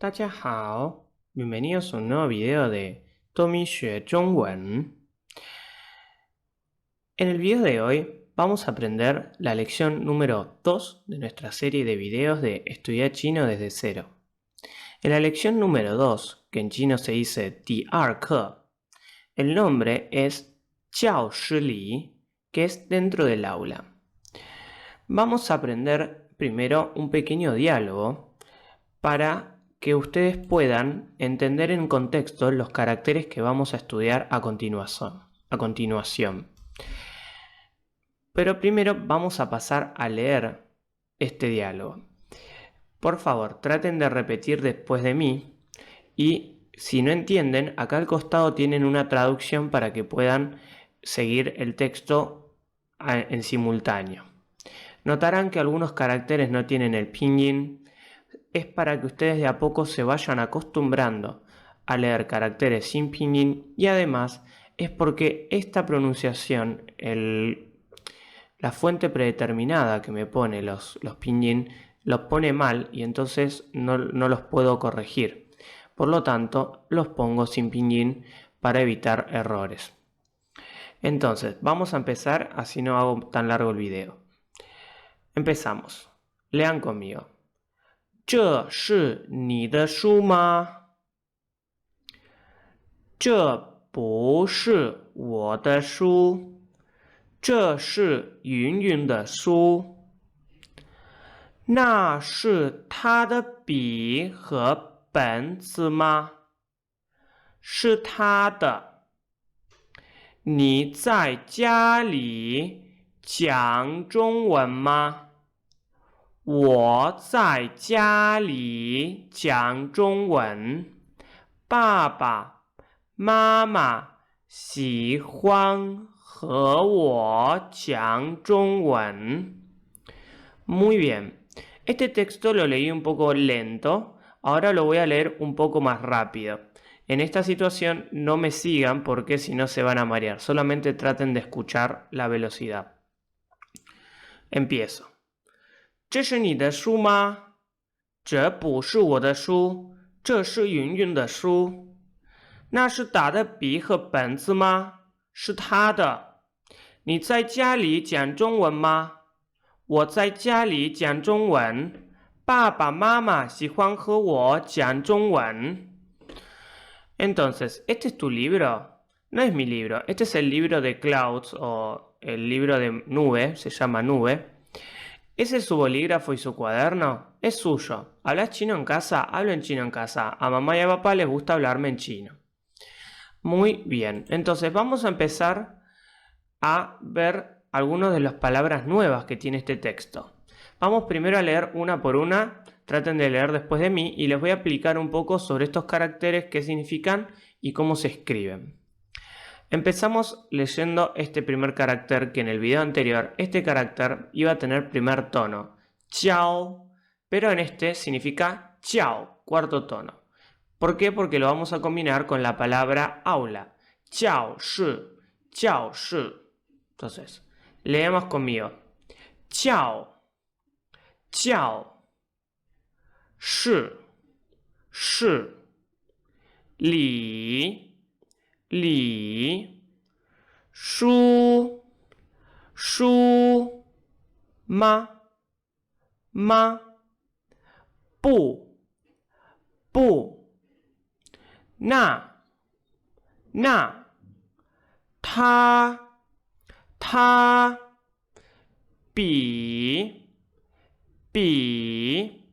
大家好，bienvenidos a un nuevo video de Tommy Xue Zhongwen. En el video de hoy vamos a aprender la lección número 2 de nuestra serie de videos de Estudiar Chino desde cero. En la lección número 2, que en chino se dice Di Er Ke, el nombre es Jiao Shi Li, que es dentro del aula. Vamos a aprender primero un pequeño diálogo para que ustedes puedan entender en contexto los caracteres que vamos a estudiar a continuación. Pero primero vamos a pasar a leer este diálogo. Por favor, traten de repetir después de mí y si no entienden, acá al costado tienen una traducción para que puedan seguir el texto en simultáneo. Notarán que algunos caracteres no tienen el pinyin. Es para que ustedes de a poco se vayan acostumbrando a leer caracteres sin pinyin y además es porque esta pronunciación, la fuente predeterminada que me pone los pinyin, los pone mal y entonces no los puedo corregir. Por lo tanto, los pongo sin pinyin para evitar errores. Entonces, vamos a empezar, así no hago tan largo el video. Empezamos. Lean conmigo. 这是你的书吗？这不是我的书，这是云云的书。那是他的笔和本子吗？是他的。你在家里讲中文吗？我在家里讲中文，爸爸妈妈喜欢和我讲中文。Muy bien. Este texto lo leí un poco lento, ahora lo voy a leer un poco más rápido. En esta situación no me sigan porque si no se van a marear, solamente traten de escuchar la velocidad. Empiezo. 这是你的书吗？这不是我的书，这是云云的书。那是打的笔和本子吗？是他的。你在家里讲中文吗？我在家里讲中文。爸爸妈妈喜欢和我讲中文。Entonces, ¿este es tu libro? No es mi libro. Este es el libro de Clouds o el libro de Nube, se llama Nube. ¿Ese es su bolígrafo y su cuaderno? Es suyo. ¿Hablas chino en casa? Hablo en chino en casa. A mamá y a papá les gusta hablarme en chino. Muy bien. Entonces vamos a empezar a ver algunas de las palabras nuevas que tiene este texto. Vamos primero a leer una por una. Traten de leer después de mí y les voy a explicar un poco sobre estos caracteres, qué significan y cómo se escriben. Empezamos leyendo este primer carácter que en el video anterior, este carácter iba a tener primer tono, jiao, pero en este significa jiao, cuarto tono. ¿Por qué? Porque lo vamos a combinar con la palabra aula, jiao shi, jiao shi. Entonces, leemos conmigo, jiao, jiao, shi, shi, li, li, shu, shu, ma, ma, bu, bu, na, na, ta, ta, bi, bi,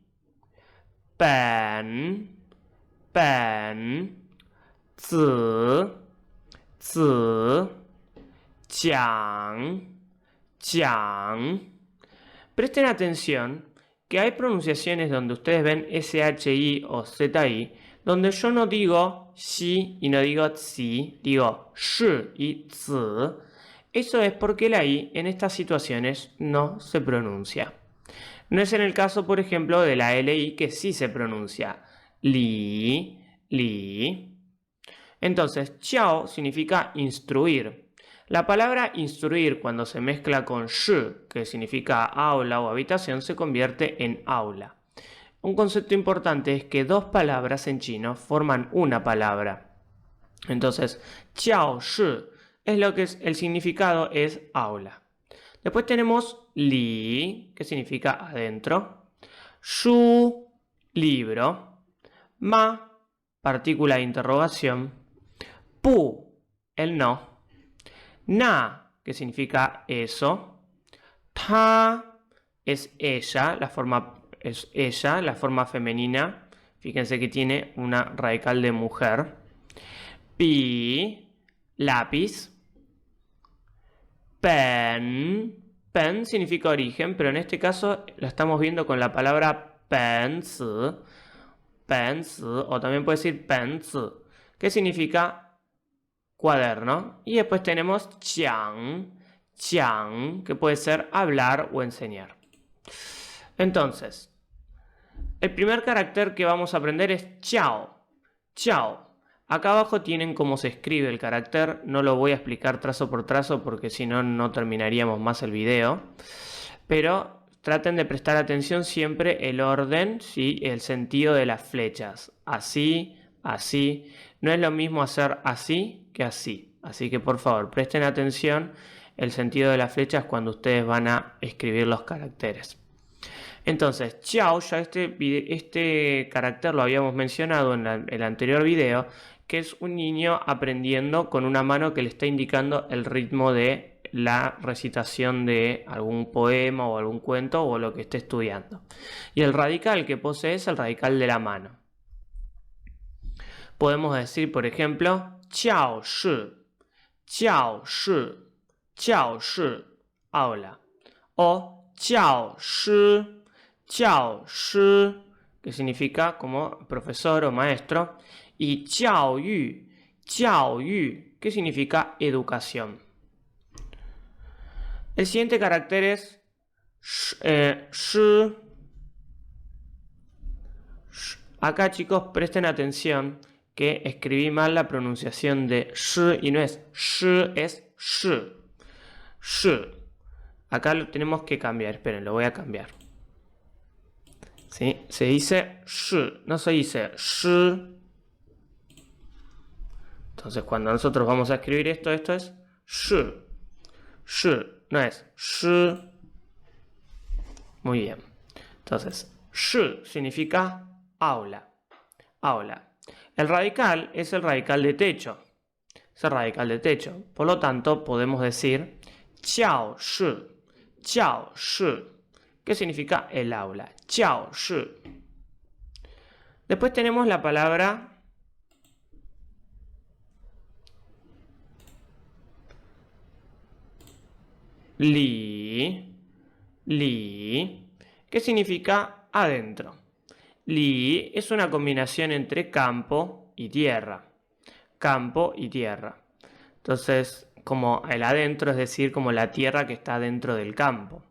ben, ben, zi, zi, jiang, jiang. Presten atención que hay pronunciaciones donde ustedes ven SHI o ZI, donde yo no digo xi y no digo zi, digo shi y zi. Eso es porque la I en estas situaciones no se pronuncia. No es en el caso, por ejemplo, de la LI que sí se pronuncia. Li, li. Entonces, jiao significa instruir. La palabra instruir cuando se mezcla con shi, que significa aula o habitación, se convierte en aula. Un concepto importante es que dos palabras en chino forman una palabra. Entonces, jiao shi es lo que es, el significado es aula. Después tenemos li, que significa adentro. Shu, libro. Ma, partícula de interrogación. Pu, el no. Na, que significa eso. Ta es ella, la forma femenina. Fíjense que tiene una radical de mujer. Pi, lápiz. Pen, pen significa origen, pero en este caso lo estamos viendo con la palabra penzi, o también puede decir penzi, que significa cuaderno. Y después tenemos jiang, que puede ser hablar o enseñar. Entonces, el primer carácter que vamos a aprender es chao. Acá abajo tienen cómo se escribe el carácter. No lo voy a explicar trazo por trazo porque si no, no terminaríamos más el video. Pero traten de prestar atención siempre el orden, ¿sí? El sentido de las flechas. Así, así. No es lo mismo hacer así que así. Así que por favor, presten atención el sentido de las flechas cuando ustedes van a escribir los caracteres. Entonces, chao, ya este carácter lo habíamos mencionado en el anterior video, que es un niño aprendiendo con una mano que le está indicando el ritmo de la recitación de algún poema o algún cuento o lo que esté estudiando. Y el radical que posee es el radical de la mano. Podemos decir, por ejemplo, jiao shi, aula. O jiao shi, que significa como profesor o maestro, y jiao yu, que significa educación. El siguiente carácter es shi. Acá, chicos, presten atención que escribí mal la pronunciación de shi y no es shi, es shi. Acá lo tenemos que cambiar. Esperen, lo voy a cambiar. ¿Sí? Se dice shi, no se dice shi. Entonces, cuando nosotros vamos a escribir esto es shi. No es shi. Muy bien. Entonces, shi significa aula. El radical es el radical de techo. Por lo tanto, podemos decir jiao shi. ¿Qué significa el aula? Jiao shi. Después tenemos la palabra li, que significa adentro. Li es una combinación entre campo y tierra. Entonces, como el adentro, es decir, como la tierra que está dentro del campo.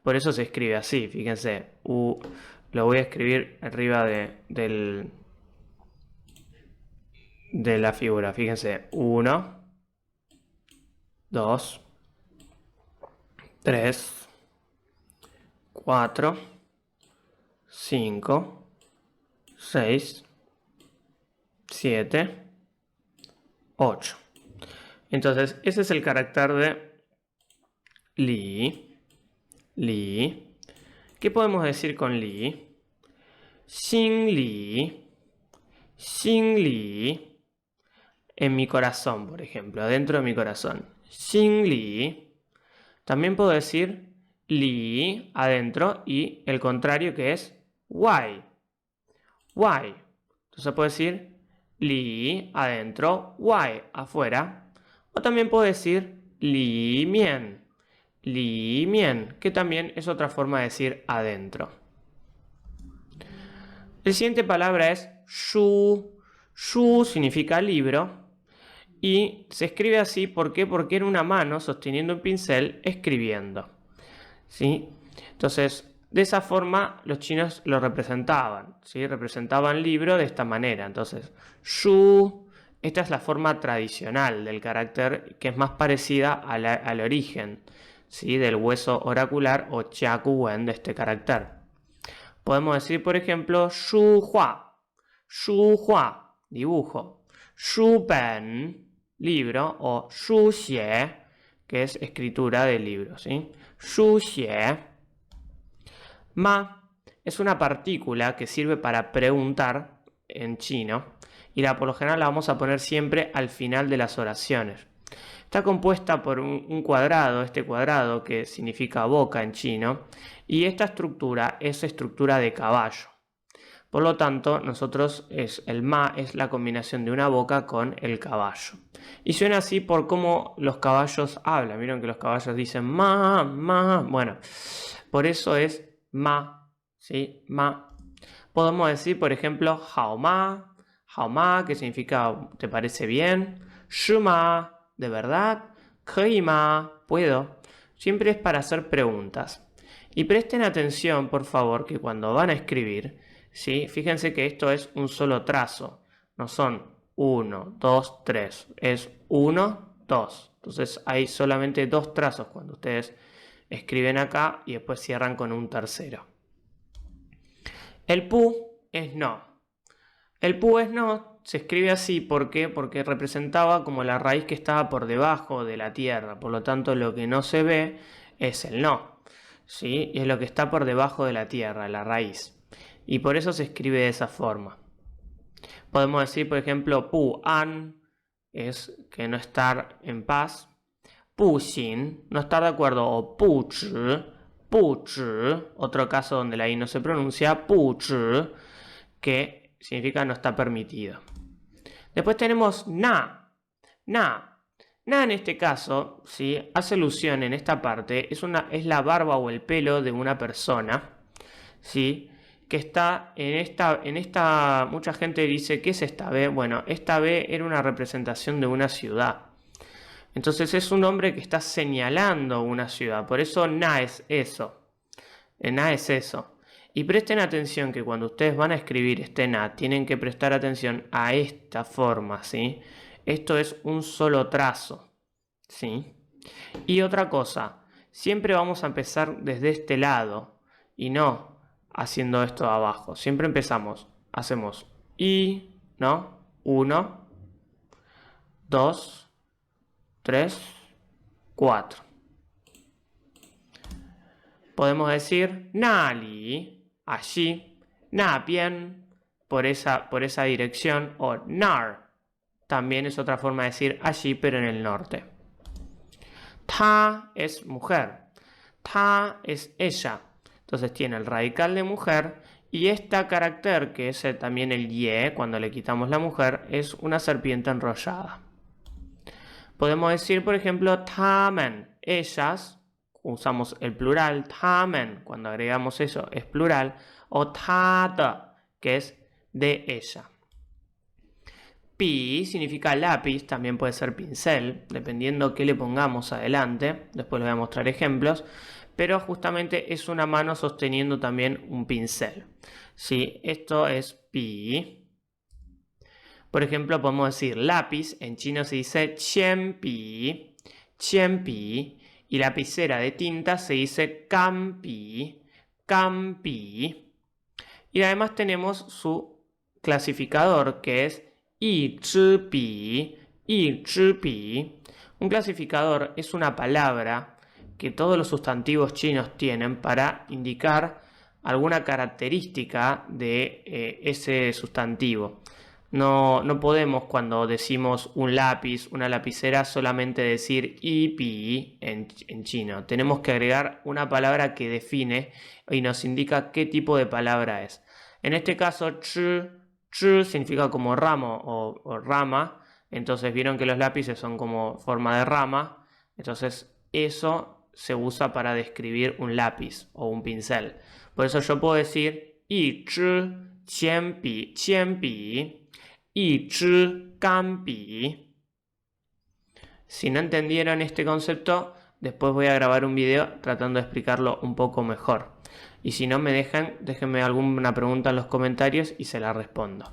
Por eso se escribe así, fíjense. Lo voy a escribir arriba de la figura. Fíjense, 1, 2, 3, 4, 5, 6, 7, 8. Entonces, ese es el carácter de li. ¿Qué podemos decir con li? Xin li. En mi corazón, por ejemplo, dentro de mi corazón. Xin li. También puedo decir li adentro y el contrario que es why. Entonces puedo decir li adentro, why afuera. O también puedo decir li mian, que también es otra forma de decir adentro. La siguiente palabra es shu. Shu significa libro y se escribe así, ¿por qué? Porque era una mano sosteniendo un pincel escribiendo. ¿Sí? Entonces, de esa forma los chinos lo representaban, ¿sí? Representaban libro de esta manera. Entonces, shu, esta es la forma tradicional del carácter que es más parecida al origen, ¿sí? Del hueso oracular o jiaku wen de este carácter. Podemos decir, por ejemplo, 书画, 书画, dibujo, 书本, libro, o 书写, que es escritura de libro, ¿sí? 书写. Ma es una partícula que sirve para preguntar en chino y por lo general la vamos a poner siempre al final de las oraciones. Está compuesta por un cuadrado, este cuadrado que significa boca en chino, y esta estructura es estructura de caballo. Por lo tanto, el ma es la combinación de una boca con el caballo. Y suena así por cómo los caballos hablan. Vieron que los caballos dicen ma, ma. Bueno, por eso es ma, ¿sí? Ma. Podemos decir, por ejemplo, hao ma, que significa ¿te parece bien? Shi ma, ¿de verdad? Kei ma, ¿puedo? Siempre es para hacer preguntas. Y presten atención, por favor, que cuando van a escribir, ¿sí? Fíjense que esto es un solo trazo. No son 1, 2, 3. Es 1, 2. Entonces hay solamente 2 trazos cuando ustedes escriben acá y después cierran con un tercero. El pu es no. El pu es no se escribe así porque representaba como la raíz que estaba por debajo de la tierra. Por lo tanto, lo que no se ve es el no, ¿sí? Y es lo que está por debajo de la tierra, la raíz. Y por eso se escribe de esa forma. Podemos decir, por ejemplo, pu an es que no estar en paz. Pu xin, no estar de acuerdo. O pu zhi, otro caso donde la i no se pronuncia. Pu zhi, que significa no está permitido. Después tenemos na. Na en este caso, ¿sí? Hace alusión en esta parte, es la barba o el pelo de una persona, ¿sí? Que está en esta, mucha gente dice, ¿qué es esta B? Bueno, esta B era una representación de una ciudad. Entonces es un hombre que está señalando una ciudad, por eso na es eso. Na es eso. Y presten atención que cuando ustedes van a escribir este na, tienen que prestar atención a esta forma, ¿sí? Esto es un solo trazo, ¿sí? Y otra cosa, siempre vamos a empezar desde este lado y no haciendo esto abajo. Siempre hacemos i, ¿no? 1, 2, 3, 4. Podemos decir nali, allí, na bien, por esa dirección, o nar, también es otra forma de decir allí, pero en el norte. Ta es mujer, ta es ella, entonces tiene el radical de mujer y este carácter, que es también el ye, cuando le quitamos la mujer, es una serpiente enrollada. Podemos decir, por ejemplo, tamen, ellas, usamos el plural, tamen, cuando agregamos eso es plural, o tada, que es de ella. Pi significa lápiz, también puede ser pincel, dependiendo qué le pongamos adelante. Después les voy a mostrar ejemplos. Pero justamente es una mano sosteniendo también un pincel. ¿Sí? Esto es pi. Por ejemplo, podemos decir lápiz. En chino se dice qian pi. Qian pi. Y lapicera de tinta se dice kan pi. Kan pi. Y además tenemos su clasificador, que es yi zhi pi. Yi zhi pi. Un clasificador es una palabra que todos los sustantivos chinos tienen para indicar alguna característica de ese sustantivo. No podemos, cuando decimos un lápiz, una lapicera, solamente decir yi pi en chino. Tenemos que agregar una palabra que define y nos indica qué tipo de palabra es. En este caso, zhi significa como ramo o rama. Entonces vieron que los lápices son como forma de rama. Entonces eso se usa para describir un lápiz o un pincel. Por eso yo puedo decir yi zhi qian pi, yi zhi kan pi. Si no entendieron este concepto, después voy a grabar un video tratando de explicarlo un poco mejor. Y si no me déjenme alguna pregunta en los comentarios y se la respondo.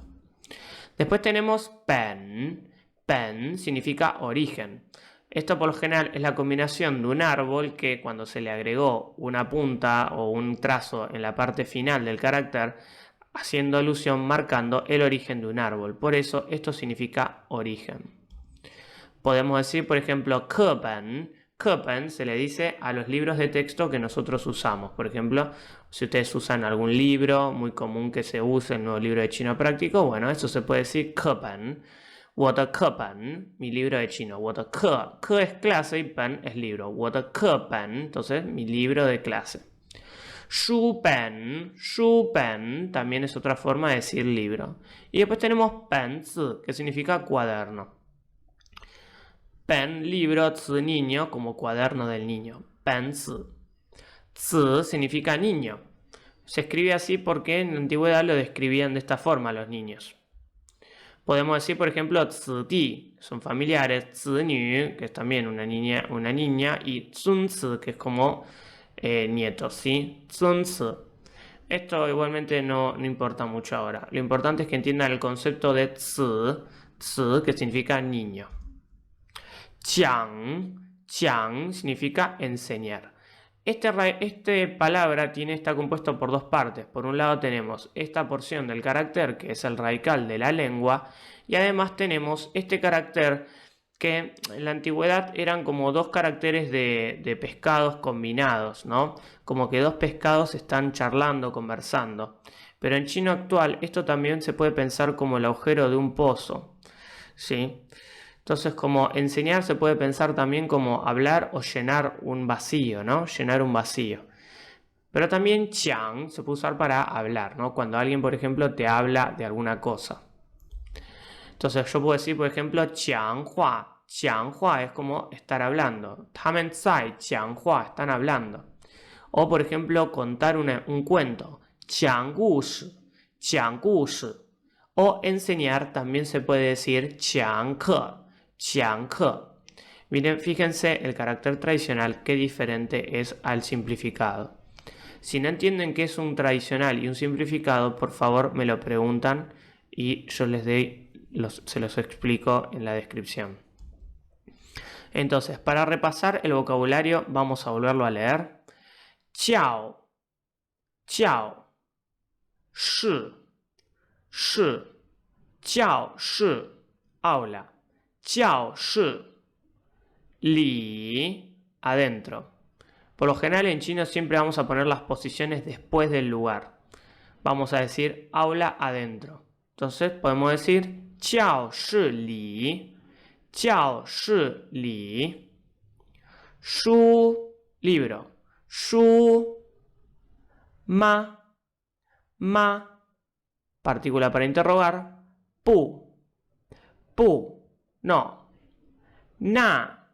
Después tenemos pen. Pen significa origen. Esto por lo general es la combinación de un árbol que cuando se le agregó una punta o un trazo en la parte final del carácter, haciendo alusión, marcando el origen de un árbol. Por eso esto significa origen. Podemos decir, por ejemplo, 课本. 课本 se le dice a los libros de texto que nosotros usamos. Por ejemplo, si ustedes usan algún libro, muy común que se use el nuevo libro de chino práctico, bueno, eso se puede decir 课本. 我的课本, mi libro de chino. 我的课, ke es clase y pen es libro. 我的课本, entonces mi libro de clase. 书本, 书本 también es otra forma de decir libro. Y después tenemos 本子, que significa cuaderno. Pen, libro, zi, niño, como cuaderno del niño. Pen, zi. Zi significa niño. Se escribe así porque en la antigüedad lo describían de esta forma los niños. Podemos decir, por ejemplo, zi di, son familiares, zi nü, que es también una niña, y zun zi, que es como nietos, ¿sí? Zun zi. Esto igualmente no importa mucho ahora. Lo importante es que entiendan el concepto de zi, que significa niño. Jiang significa enseñar. Este palabra está compuesto por dos partes. Por un lado tenemos esta porción del carácter que es el radical de la lengua y además tenemos este carácter que en la antigüedad eran como dos caracteres de pescados combinados, ¿no? Como que dos pescados están charlando, conversando. Pero en chino actual esto también se puede pensar como el agujero de un pozo, ¿sí? Entonces, como enseñar se puede pensar también como hablar o llenar un vacío, ¿no? Llenar un vacío. Pero también qiang se puede usar para hablar, ¿no? Cuando alguien, por ejemplo, te habla de alguna cosa. Entonces, yo puedo decir, por ejemplo, qiang hua. Qiang hua es como estar hablando. Tamen zai qiang hua, están hablando. O, por ejemplo, contar un cuento. Qiang gu shi. Qiang gu shi. O enseñar también se puede decir qiang ke. Qiang ke. Miren, fíjense el carácter tradicional, qué diferente es al simplificado. Si no entienden qué es un tradicional y un simplificado, por favor me lo preguntan y yo se los explico en la descripción. Entonces, para repasar el vocabulario, vamos a volverlo a leer. Jiao, jiao, shi, shi, jiao, shi, aula. Jiao, shi, li, adentro. Por lo general en chino siempre vamos a poner las posiciones después del lugar. Vamos a decir aula adentro. Entonces podemos decir jiao shi li, jiao shi li. Shu, libro. Shu, ma, partícula para interrogar. Pu, no. Na,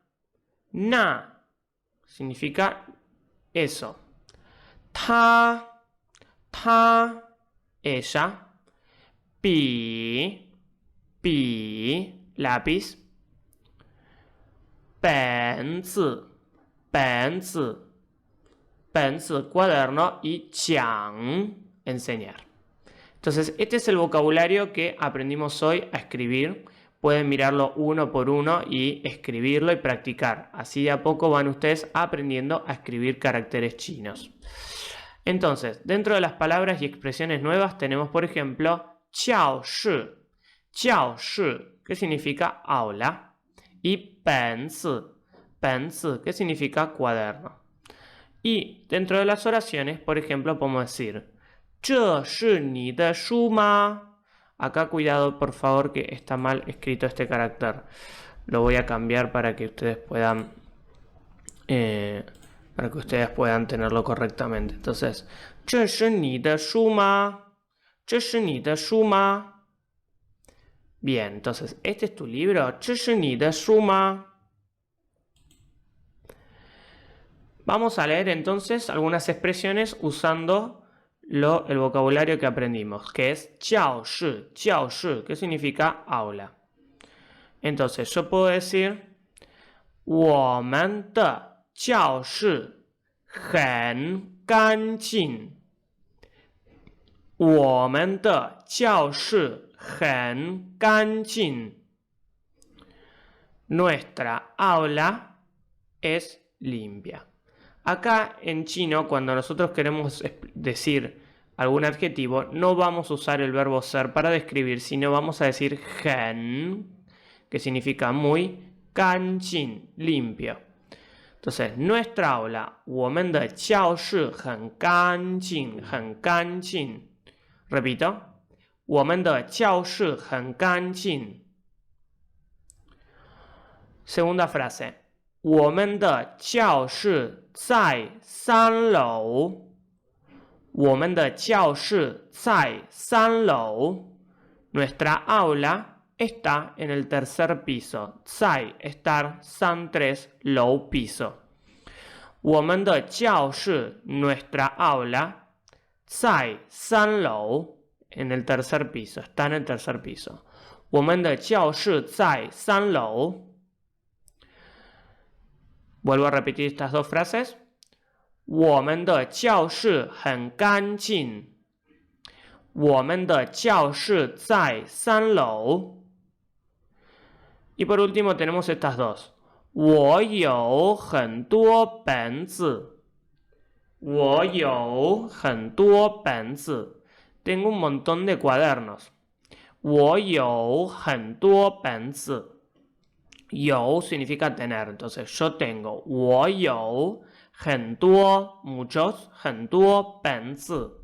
significa eso. Ta, ella. Pi, lápiz. Pen zi, cuaderno. Y qiang, enseñar. Entonces, este es el vocabulario que aprendimos hoy a escribir. Pueden mirarlo uno por uno y escribirlo y practicar. Así de a poco van ustedes aprendiendo a escribir caracteres chinos. Entonces, dentro de las palabras y expresiones nuevas tenemos, por ejemplo, jiao shi, que significa aula, y pen zi, que significa cuaderno. Y dentro de las oraciones, por ejemplo, podemos decir, 这是你的书吗? Acá cuidado, por favor, que está mal escrito este carácter. Lo voy a cambiar para que ustedes puedan tenerlo correctamente. Entonces, 这是你的书吗? 这是你的书吗? Bien, entonces, ¿este es tu libro? 这是你的书吗? Vamos a leer entonces algunas expresiones usando el vocabulario que aprendimos, que es jiao shi, que significa aula. Entonces, yo puedo decir, 我们的教室很干净。我们的教室很干净。Nuestra aula es limpia. Acá en chino, cuando nosotros queremos decir algún adjetivo, no vamos a usar el verbo ser para describir, sino vamos a decir hen, que significa muy, ganjin, limpio. Entonces, nuestra aula, 我们的教室很干净，很干净。Repito, 我们的教室很干净。Segunda frase, 我们的教室在3楼。我们的教室在3楼。Nuestra aula está en el tercer piso. 在 estar, san 3, 楼 piso. 我们的教室 nuestra aula 在3楼 en el tercer piso. Está en el tercer piso. 我们的教室在3楼. Vuelvo a repetir estas dos frases. 我们的教室很干净。我们的教室在3楼。Y por último tenemos estas dos. 我有很多本子。我有很多本子。Tengo un montón de cuadernos. 我有很多本子。有 significa tener. Entonces, yo tengo. 我有很多 muchos 很多本子。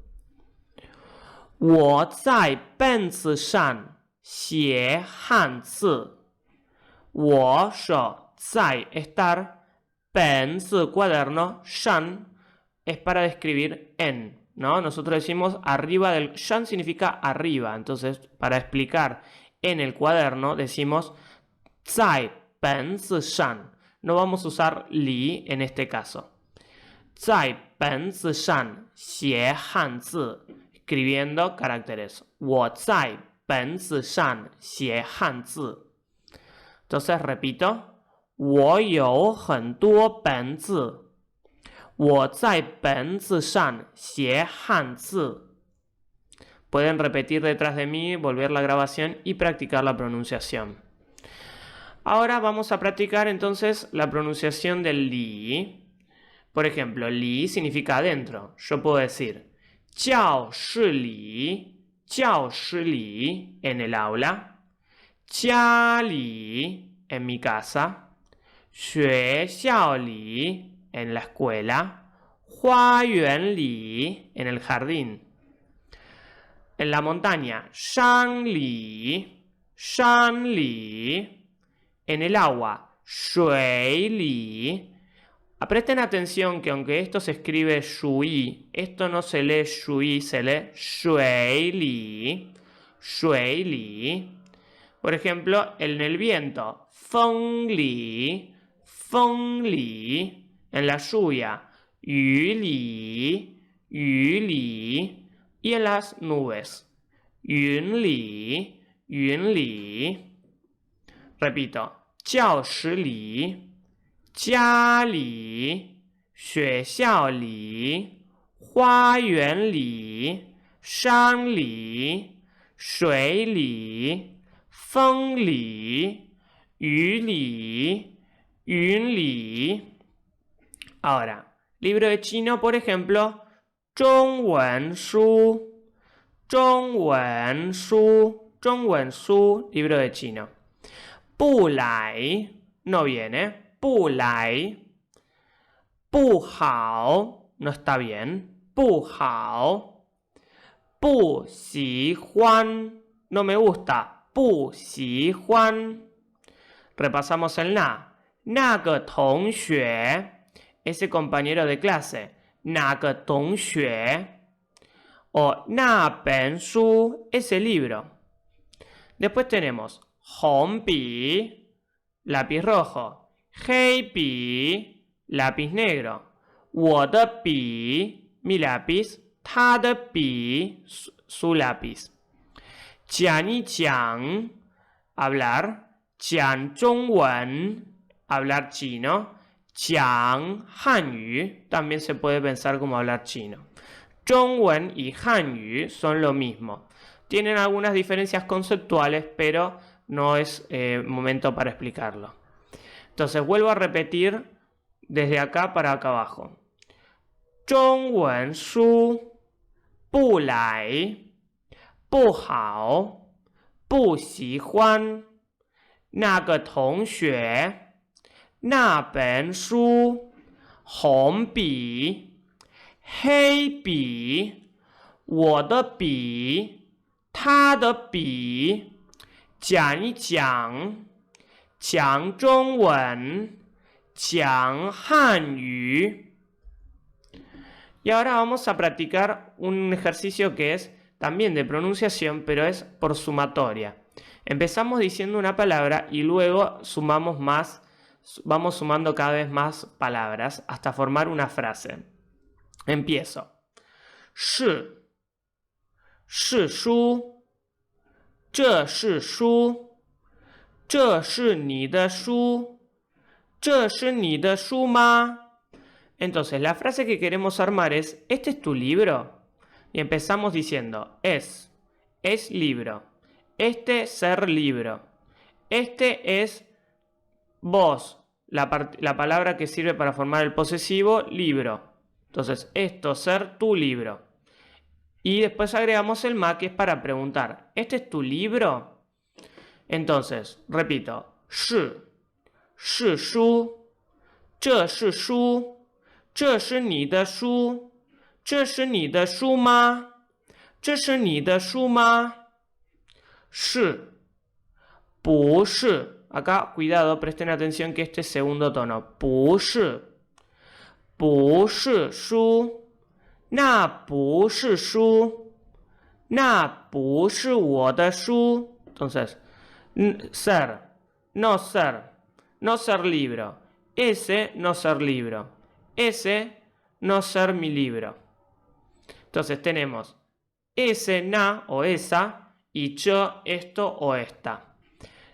我在本子上写汉字。我说在 estar 本子 cuaderno 上 es para describir en, ¿no? Nosotros decimos arriba del 上 significa arriba, entonces para explicar en el cuaderno decimos 在本子上. No vamos a usar li en este caso. 在本子上写汉字 escribiendo caracteres. 我在本子上写汉字. Entonces repito. 我有很多本子。我在本子上写汉字. Pueden repetir detrás de mí, volver la grabación y practicar la pronunciación. Ahora vamos a practicar entonces la pronunciación del li. Por ejemplo, li significa adentro. Yo puedo decir 教室里 教室里 en el aula. 家里 en mi casa. 学校里 en la escuela. 花园里 en el jardín. En la montaña, 山里 山里. En el agua, 水里. Presten atención que aunque esto se escribe shui, esto no se lee shui, se lee 水里 水里. Por ejemplo, en el viento, 风里 风里. En la lluvia, 雨里雨里. Y en las nubes, 云里云里. Repito, 教室里家里学校里花园里山里水里风里雨里云里. Ahora, libro de chino, por ejemplo, 中文书中文书中文书 libro de chino. 不来 no viene. 不来不好 no está bien. 不好不喜欢 no me gusta. 不喜欢. Repasamos el na. 那个同学 ese compañero de clase. 那个同学 o 那本书 ese libro. Después tenemos 红笔 lápiz rojo. 黑笔 lápiz negro. 我的笔 mi lápiz. 他的笔 su lápiz. 讲一讲 hablar. 讲中文 hablar chino. 讲汉语 también se puede pensar como hablar chino. 中文 y 汉语 son lo mismo. Tienen algunas diferencias conceptuales, pero no es momento para explicarlo. Entonces vuelvo a repetir desde acá para acá abajo. 中文书不来不好不喜欢那个同学那本书红笔黑笔我的笔他的笔讲一讲讲中文讲汉语 Y ahora vamos a practicar un ejercicio que es también de pronunciación, pero es por sumatoria. Empezamos diciendo una palabra y luego sumamos más, vamos sumando cada vez más palabras hasta formar una frase. Empiezo. 是书这是书这是你的书这是你的书吗 Entonces, la frase que queremos armar es, ¿este es tu libro? Y empezamos diciendo, es libro. Este, ser libro. Este es vos, la palabra que sirve para formar el posesivo, libro. Entonces, esto, ser tu libro. Y después agregamos el ma, que es para preguntar, ¿este es tu libro? Entonces, repito, 是书这是书这是你的书这是你的书吗这是你的书吗是不是 acá cuidado presten atención que este es segundo tono 不是书那不是书那不是我的书 entonces ser no ser libro ese no ser libro ese no ser mi libro. Entonces tenemos ese, na o esa y yo, esto o esta.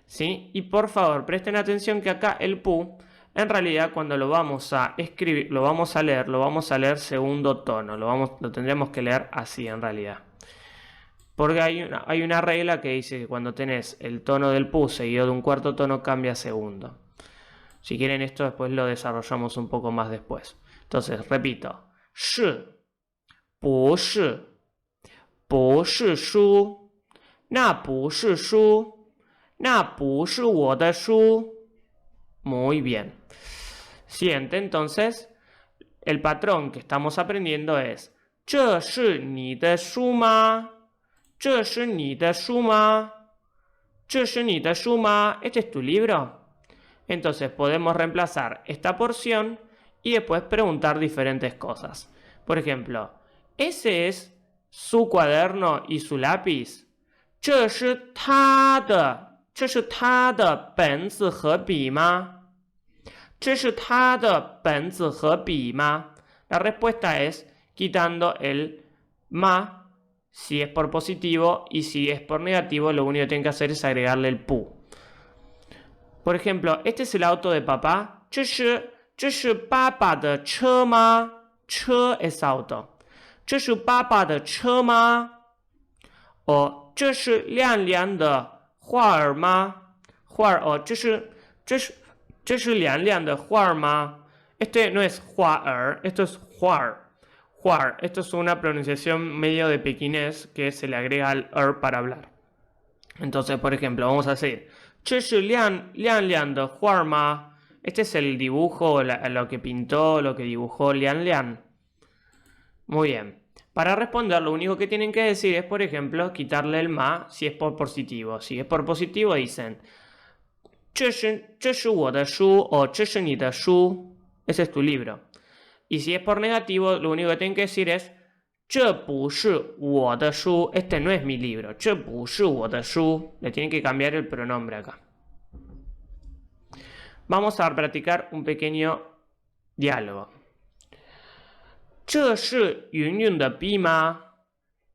¿Sí? Y por favor, presten atención que acá el pu, en realidad cuando lo vamos a escribir, lo vamos a leer segundo tono. Lo tendremos que leer así en realidad. Porque hay una regla que dice que cuando tenés el tono del pu seguido de un cuarto tono cambia a segundo. Si quieren esto después lo desarrollamos un poco más después. Entonces, repito. 是不是书那不是书那不是我的书 Muy bien. Siguiente, entonces, el patrón que estamos aprendiendo es 这是你的书吗这是你的书吗这是你的书吗 ¿Este es tu libro? Entonces podemos reemplazar esta porción y después preguntar diferentes cosas. Por ejemplo, ¿ese es su cuaderno y su lápiz? 这是他的本子和笔吗这是他的本子和笔吗 La respuesta es quitando el ma si es por positivo y si es por negativo lo único que tienen que hacer es agregarle el pu. Por ejemplo, ¿este es el auto de papá? 这是爸爸的车吗车 es auto. 这是爸爸的车吗 O 这是亮亮的花儿吗花儿 O 这是亮亮的花儿吗 Este no es 花儿 esto es 花儿 花儿 esto es una pronunciación medio de pequinés que se le agrega al er para hablar. Entonces, por ejemplo, vamos a decir 这是亮亮的花吗 Este es el dibujo, lo que pintó, lo que dibujó Lian Lian. Muy bien. Para responder, lo único que tienen que decir es, por ejemplo, quitarle el ma si es por positivo. Si es por positivo, dicen 这是我的书 o 这是你的书 Ese es tu libro. Y si es por negativo, lo único que tienen que decir es 这不是我的书 Este no es mi libro. 这不是我的书 Le tienen que cambiar el pronombre acá. Vamos a practicar un pequeño diálogo. 这是云云的笔吗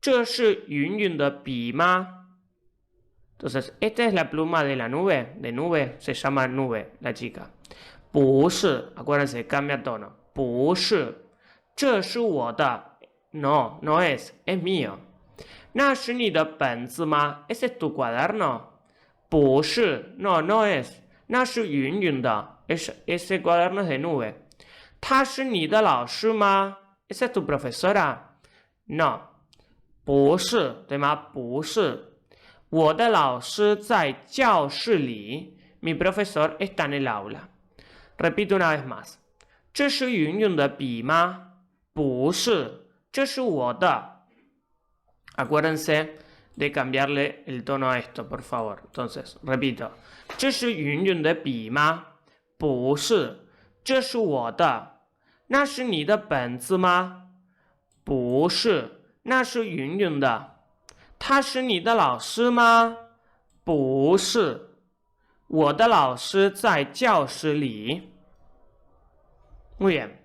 这是云云的笔吗 Entonces, esta es la pluma de la nube. De nube, se llama nube, la chica. 不是 acuérdense, cambia tono. 不是这是我的 No, no es mío. 那是你的本子吗 Ese es tu cuaderno. 不是 No, no es. 那是云云的 ese cuaderno es de nube. 她是你的老师吗 ¿Esa es tu profesora? No. 不是，对吗？不是。我的老师在教室里。Mi profesor está en el aula. Repito una vez más. 这是云云的笔吗？不是，这是我的。Acuérdense de cambiarle el tono a esto, por favor. Entonces, repito. 这是云云的笔吗？不是，这是我的。那是你的本子吗？不是，那是云云的。他是你的老师吗？不是，我的老师在教室里。Muy bien.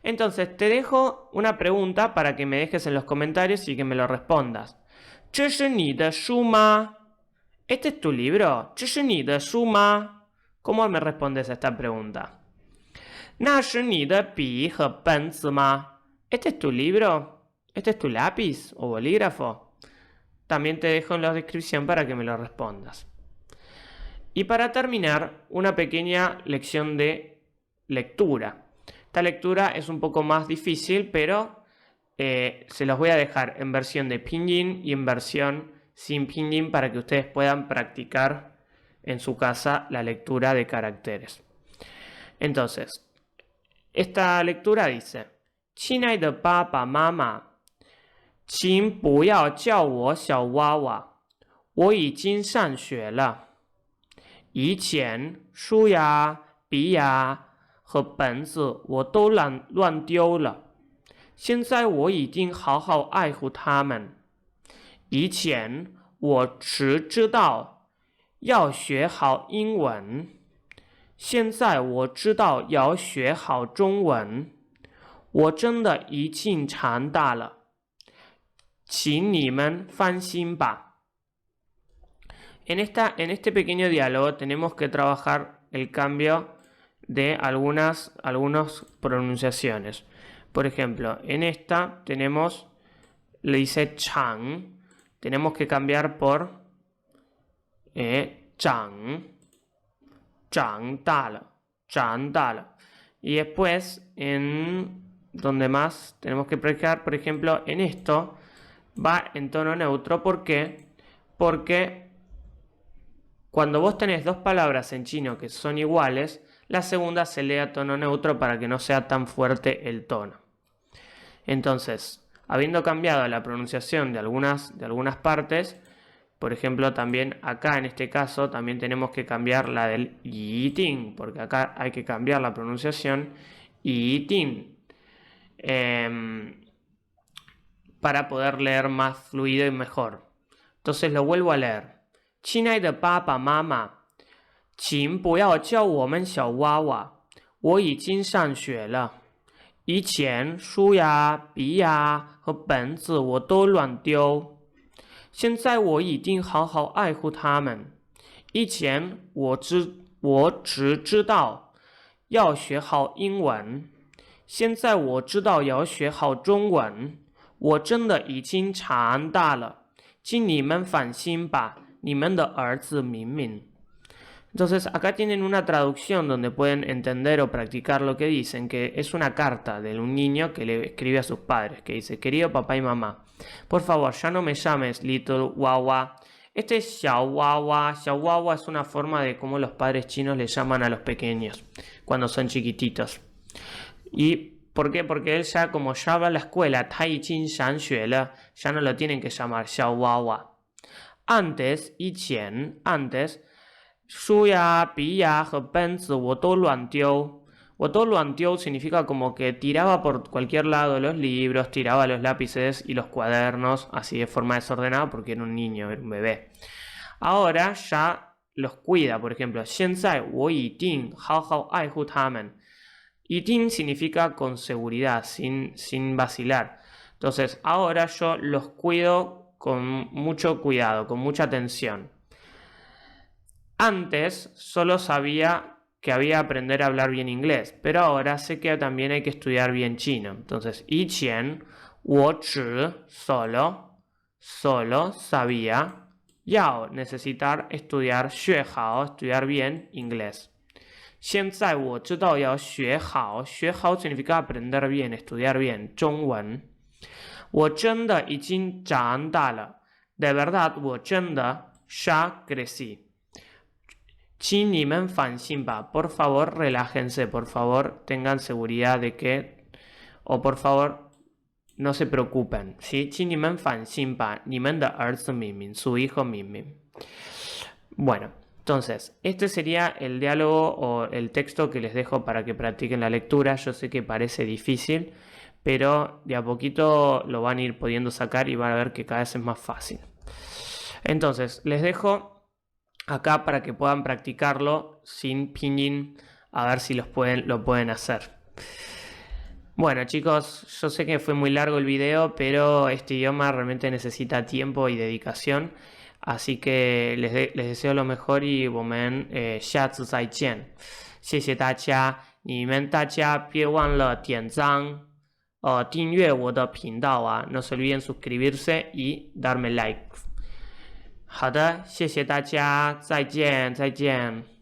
Entonces te dejo una pregunta para que me dejes en los comentarios y que me lo respondas. 这是你的书吗 ¿Este es tu libro? 这是你的书吗 ¿Cómo me respondes a esta pregunta? 那是你的笔和本子吗 ¿Este es tu libro? ¿Este es tu lápiz o bolígrafo? También te dejo en la descripción para que me lo respondas. Y para terminar, una pequeña lección de lectura. Esta lectura es un poco más difícil, pero se los voy a dejar en versión de pinyin y en versión sin pinyin para que ustedes puedan practicar en su casa la lectura de caracteres. Entonces, esta lectura dice: 亲爱的爸爸妈妈，请不要叫我小娃娃，我已经上学了。以前书呀、笔呀和本子我都乱丢了，现在我已经好好爱护它们。以前我只知道要学好英文，现在我知道要学好中文。我真的已经长大了，请你们放心吧。En este pequeño diálogo tenemos que trabajar el cambio de algunas pronunciaciones. Por ejemplo, en esta tenemos, le dice chang, tenemos que cambiar por chang, chang dala. Y después, en donde más tenemos que practicar, por ejemplo, en esto va en tono neutro. ¿Por qué? Porque cuando vos tenés dos palabras en chino que son iguales, la segunda se lee a tono neutro para que no sea tan fuerte el tono. Entonces, habiendo cambiado la pronunciación de algunas partes, por ejemplo, también acá en este caso también tenemos que cambiar la del yiting, porque acá hay que cambiar la pronunciación yiting para poder leer más fluido y mejor. Entonces lo vuelvo a leer. 亲爱的爸爸妈妈，请不要叫我们小娃娃，我已经上学了。以前书呀、笔呀和本子我都乱丢，现在我已经好好爱护它们。以前我只知道要学好英文，现在我知道要学好中文。我真的已经长大了，请你们放心吧。你们的儿子明明。Entonces acá tienen una traducción donde pueden entender o practicar lo que dicen, que es una carta de un niño que le escribe a sus padres, que dice: querido papá y mamá, por favor ya no me llames little wawa. Este es xiao wawa. Xiao wawa es una forma de cómo los padres chinos le llaman a los pequeños cuando son chiquititos. ¿Y por qué? Porque él ya, como ya va a la escuela, tai jin shan xue le, ya no lo tienen que llamar xiao wawa. Antes, 以前 antes, 书呀、笔呀和本子我都乱丢。我都乱丢 significa como que tiraba por cualquier lado los libros, tiraba los lápices y los cuadernos, así de forma desordenada porque era un niño, era un bebé. Ahora ya los cuida, por ejemplo, 现在我一定好好爱护他们。一定 significa con seguridad, sin vacilar. Entonces, ahora yo los cuido con mucho cuidado, con mucha atención. Antes solo sabía que había que aprender a hablar bien inglés, pero ahora sé que también hay que estudiar bien chino. Entonces, 以前我只 solo sabía 要 necesitar estudiar 学好 estudiar bien inglés. 现在我知道要学好，学好 significa aprender bien, estudiar bien 中文。我真的已经长大了 de verdad 我真的 ya crecí。请你们放心吧 por favor relájense, por favor tengan seguridad de que o por favor no se preocupen, ¿sí? 请你们放心吧，你们的儿子明明， su hijo 明明。Bueno, entonces, este sería el diálogo o el texto que les dejo para que practiquen la lectura. Yo sé que parece difícil, pero de a poquito lo van a ir pudiendo sacar y van a ver que cada vez es más fácil. Entonces, les dejo acá para que puedan practicarlo sin pinyin, a ver si lo pueden hacer. Bueno chicos, yo sé que fue muy largo el video, pero este idioma realmente necesita tiempo y dedicación. Así que les deseo lo mejor y 我们下次再见。谢谢大家，你们大家别忘了点赞，订阅我的频道啊 ，no se olviden suscribirse y darme like。好的，谢谢大家，再见，再见。